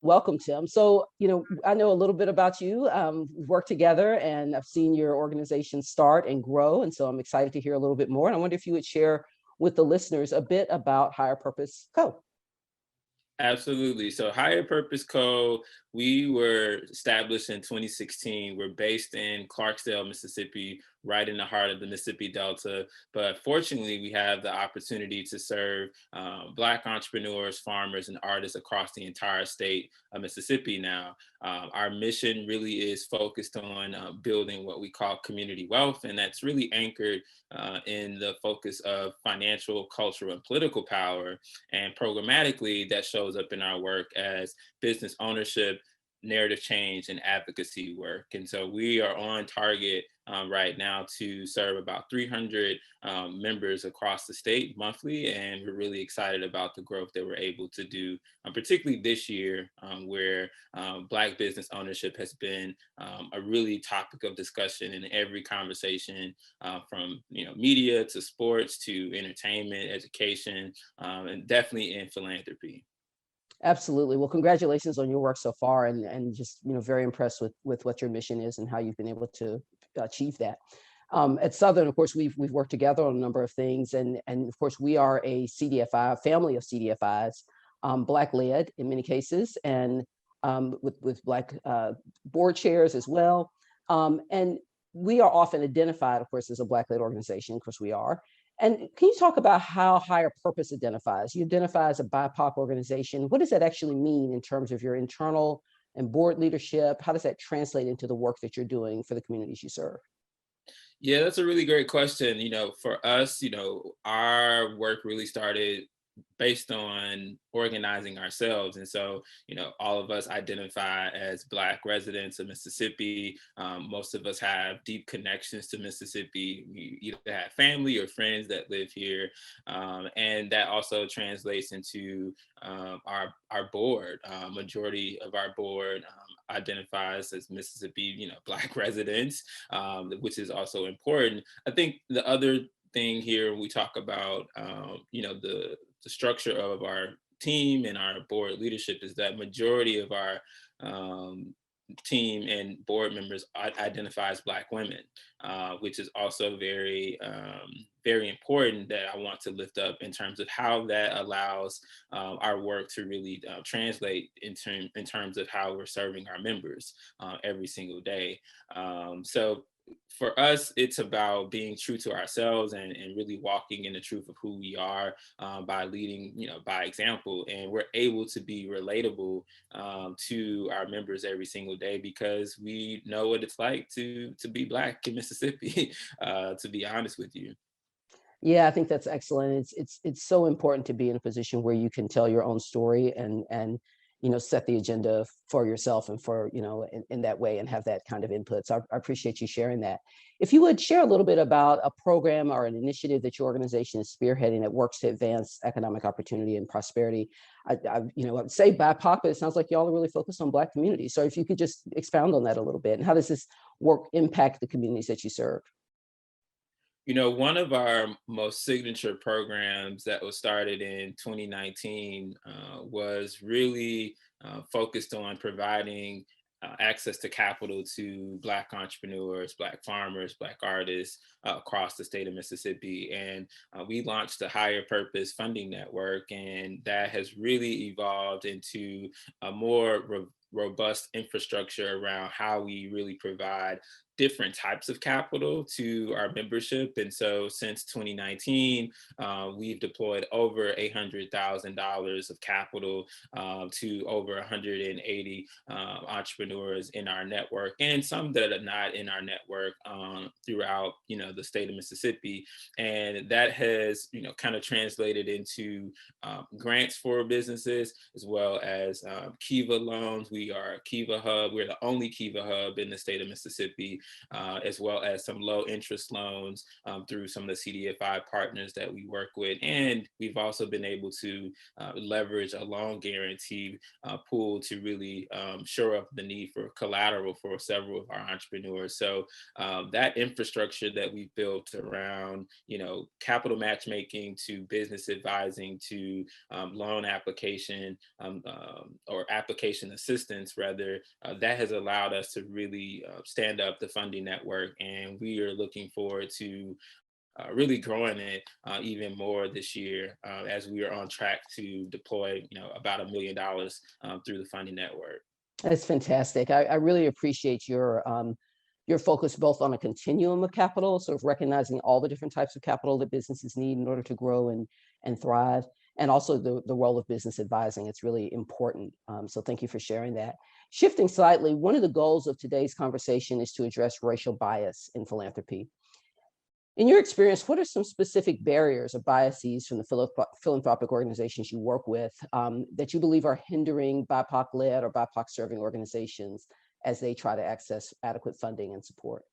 Welcome, Tim. So, I know a little bit about you. We've worked together and I've seen your organization start and grow. And so I'm excited to hear a little bit more. And I wonder if you would share with the listeners a bit about Higher Purpose Co. Absolutely. So Higher Purpose Co., we were established in 2016. We're based in Clarksdale, Mississippi, right in the heart of the Mississippi Delta. But fortunately, we have the opportunity to serve Black entrepreneurs, farmers, and artists across the entire state of Mississippi now. Our mission really is focused on building what we call community wealth, and that's really anchored in the focus of financial, cultural, and political power. And programmatically, that shows up in our work as business ownership, narrative change, and advocacy work. And so we are on target right now to serve about 300 members across the state monthly. And we're really excited about the growth that we're able to do, particularly this year, where Black business ownership has been a really topic of discussion in every conversation, from media to sports to entertainment, education, and definitely in philanthropy. Absolutely. Well, congratulations on your work so far, and just very impressed with what your mission is and how you've been able to achieve that. At Southern, of course, we've worked together on a number of things, and of course, we are a CDFI, family of CDFIs, Black led in many cases, and with Black board chairs as well. And we are often identified, of course, as a Black led organization. Of course, we are. And can you talk about how Higher Purpose identifies? You identify as a BIPOC organization. What does that actually mean in terms of your internal and board leadership? How does that translate into the work that you're doing for the communities you serve? Yeah, that's a really great question. For us, our work really started based on organizing ourselves. And so, all of us identify as Black residents of Mississippi. Most of us have deep connections to Mississippi. We either have family or friends that live here. And that also translates into our board. Majority of our board identifies as Mississippi, Black residents, which is also important. I think the other thing here when we talk about the structure of our team and our board leadership is that majority of our team and board members identify as Black women, which is also very important, that I want to lift up in terms of how that allows our work to really translate in terms of how we're serving our members every single day. So for us, it's about being true to ourselves and really walking in the truth of who we are, by leading, by example. And we're able to be relatable to our members every single day because we know what it's like to be Black in Mississippi, to be honest with you. Yeah, I think that's excellent. It's so important to be in a position where you can tell your own story and set the agenda for yourself and for in that way and have that kind of input. So I appreciate you sharing that. If you would share a little bit about a program or an initiative that your organization is spearheading that works to advance economic opportunity and prosperity. I would say BIPOC, but it sounds like y'all are really focused on Black communities. So if you could just expound on that a little bit, and how does this work impact the communities that you serve? One of our most signature programs that was started in 2019 was really focused on providing access to capital to Black entrepreneurs, Black farmers, Black artists across the state of Mississippi. And we launched the Higher Purpose Funding Network, and that has really evolved into a more robust infrastructure around how we really provide different types of capital to our membership. And so since 2019, we've deployed over $800,000 of capital to over 180 entrepreneurs in our network, and some that are not in our network throughout, the state of Mississippi. And that has, kind of translated into grants for businesses, as well as Kiva loans. We are a Kiva hub. We're the only Kiva hub in the state of Mississippi, as well as some low interest loans through some of the CDFI partners that we work with. And we've also been able to leverage a loan guarantee pool to really shore up the need for collateral for several of our entrepreneurs. So that infrastructure that we've built around, capital matchmaking to business advising to loan application or application assistance rather, that has allowed us to really stand up the funding network. And we are looking forward to really growing it even more this year as we are on track to deploy, about $1 million through the funding network. That's fantastic. I really appreciate your focus both on a continuum of capital, sort of recognizing all the different types of capital that businesses need in order to grow and thrive, and also the role of business advising. It's really important. So thank you for sharing that. Shifting slightly, one of the goals of today's conversation is to address racial bias in philanthropy. In your experience, what are some specific barriers or biases from the philanthropic organizations you work with that you believe are hindering BIPOC-led or BIPOC-serving organizations as they try to access adequate funding and support?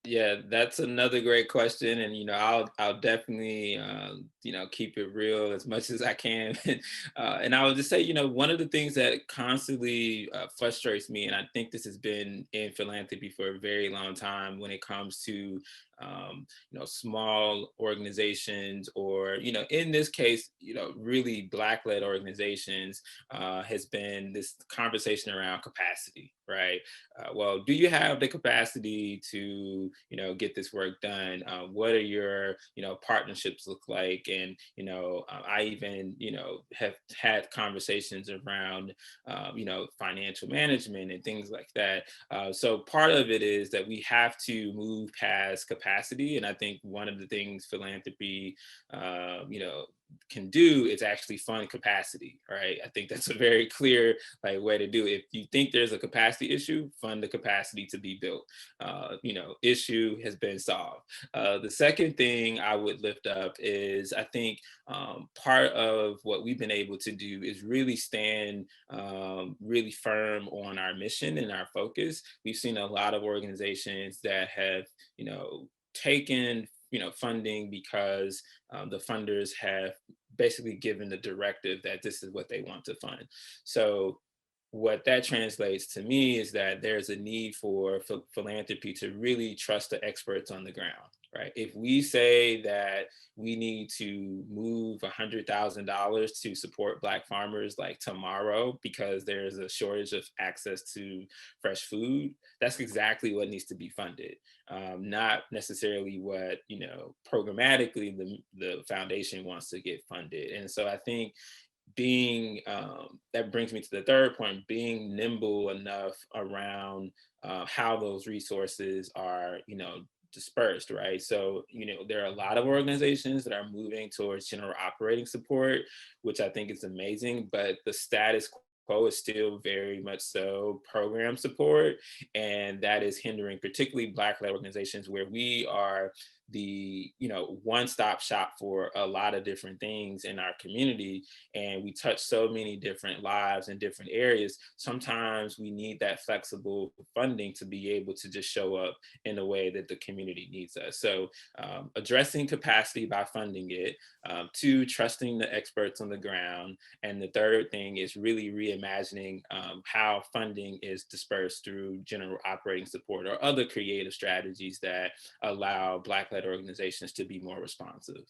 Yeah, that's another great question, and I'll definitely keep it real as much as I can. And I would just say, one of the things that constantly frustrates me, and I think this has been in philanthropy for a very long time, when it comes to small organizations, or in this case, really Black-led organizations, has been this conversation around capacity, right? Well, do you have the capacity to get this work done? What are your partnerships look like? And I even have had conversations around financial management and things like that. So part of it is that we have to move past capacity, and I think one of the things philanthropy can do is actually fund capacity, right? I think that's a very clear way to do it. If you think there's a capacity issue, fund the capacity to be built. Issue has been solved. The second thing I would lift up is, I think part of what we've been able to do is really stand really firm on our mission and our focus. We've seen a lot of organizations that have taken funding because the funders have basically given the directive that this is what they want to fund. So what that translates to me is that there's a need for philanthropy to really trust the experts on the ground, right? If we say that we need to move $100,000 to support Black farmers like tomorrow because there's a shortage of access to fresh food, that's exactly what needs to be funded, not necessarily what programmatically the foundation wants to get funded. And so I think being that brings me to the third point, being nimble enough around how those resources are dispersed, right? So there are a lot of organizations that are moving towards general operating support, which I think is amazing, but the status quo is still very much so program support, and that is hindering particularly Black-led organizations, where we are the one-stop shop for a lot of different things in our community, and we touch so many different lives in different areas. Sometimes we need that flexible funding to be able to just show up in a way that the community needs us. So addressing capacity by funding it, two, trusting the experts on the ground, and the third thing is really reimagining how funding is dispersed through general operating support or other creative strategies that allow Black-led organizations to be more responsive.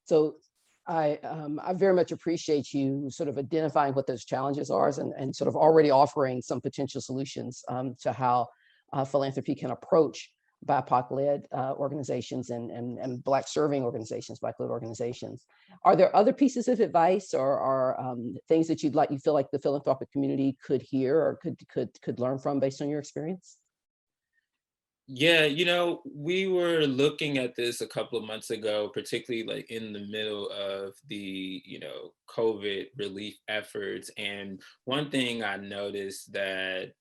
So I very much appreciate you sort of identifying what those challenges are and sort of already offering some potential solutions to how philanthropy can approach BIPOC-led organizations and Black serving organizations, Black-led organizations. Are there other pieces of advice or things that you feel like the philanthropic community could hear or could learn from based on your experience? Yeah, we were looking at this a couple of months ago, particularly in the middle of the, COVID relief efforts. And one thing I noticed that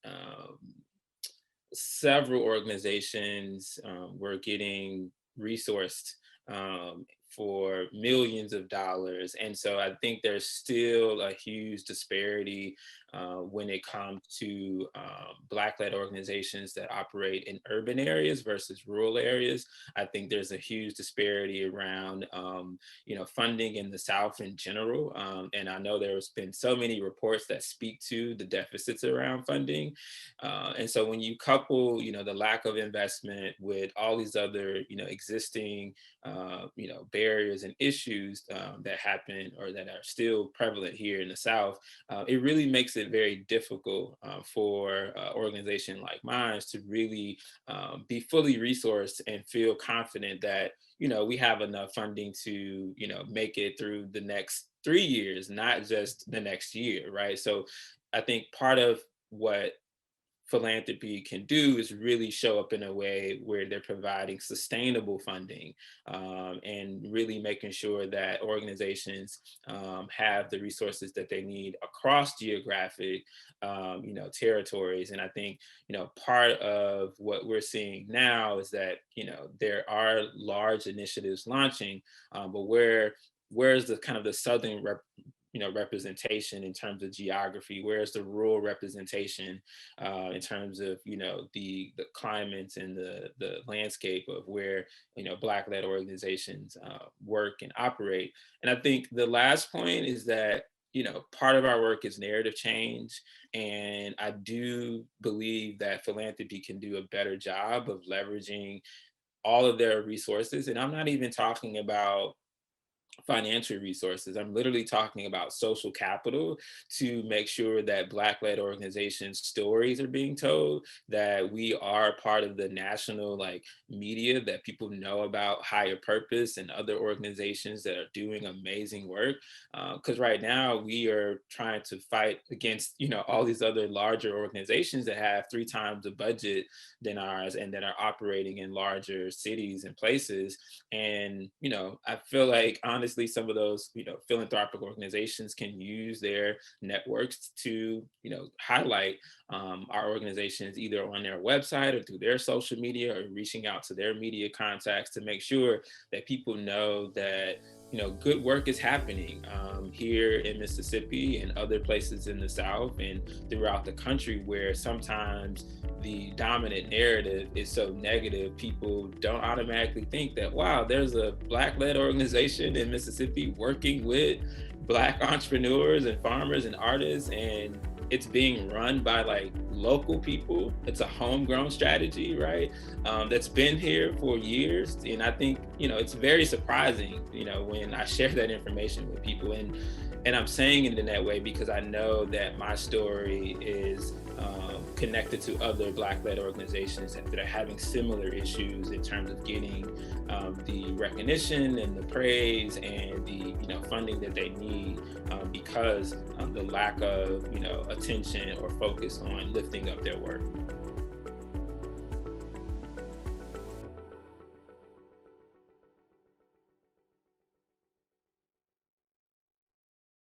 several organizations were getting resourced for millions of dollars. And so I think there's still a huge disparity when it comes to Black-led organizations that operate in urban areas versus rural areas. I think there's a huge disparity around, funding in the South in general. And I know there's been so many reports that speak to the deficits around funding. And so when you couple, the lack of investment with all these other, existing, barriers and issues that happen or that are still prevalent here in the South, it really makes it very difficult for an organization like mine to really be fully resourced and feel confident that, we have enough funding to, make it through the next 3 years, not just the next year, right? So I think part of what philanthropy can do is really show up in a way where they're providing sustainable funding and really making sure that organizations have the resources that they need across geographic territories. And I think part of what we're seeing now is that there are large initiatives launching, but where's the kind of the southern representation in terms of geography? Where's the rural representation in terms of the climates and the landscape of where Black-led organizations work and operate? And I think the last point is that part of our work is narrative change, and I do believe that philanthropy can do a better job of leveraging all of their resources. And I'm not even talking about financial resources. I'm literally talking about social capital to make sure that Black-led organizations' stories are being told, that we are part of the national media, that people know about Higher Purpose and other organizations that are doing amazing work. Because right now we are trying to fight against all these other larger organizations that have 3 times the budget than ours and that are operating in larger cities and places. And I feel like honestly, some of those, philanthropic organizations can use their networks to, highlight our organizations either on their website or through their social media or reaching out to their media contacts to make sure that people know that, good work is happening here in Mississippi and other places in the South and throughout the country, where sometimes the dominant narrative is so negative, people don't automatically think that, wow, there's a Black-led organization in Mississippi working with Black entrepreneurs and farmers and artists, and it's being run by local people. It's a homegrown strategy, right? That's been here for years. And I think, it's very surprising, when I share that information with people. And I'm saying it in that way because I know that my story is connected to other Black-led organizations that are having similar issues in terms of getting the recognition and the praise and the funding that they need because of the lack of attention or focus on lifting up their work.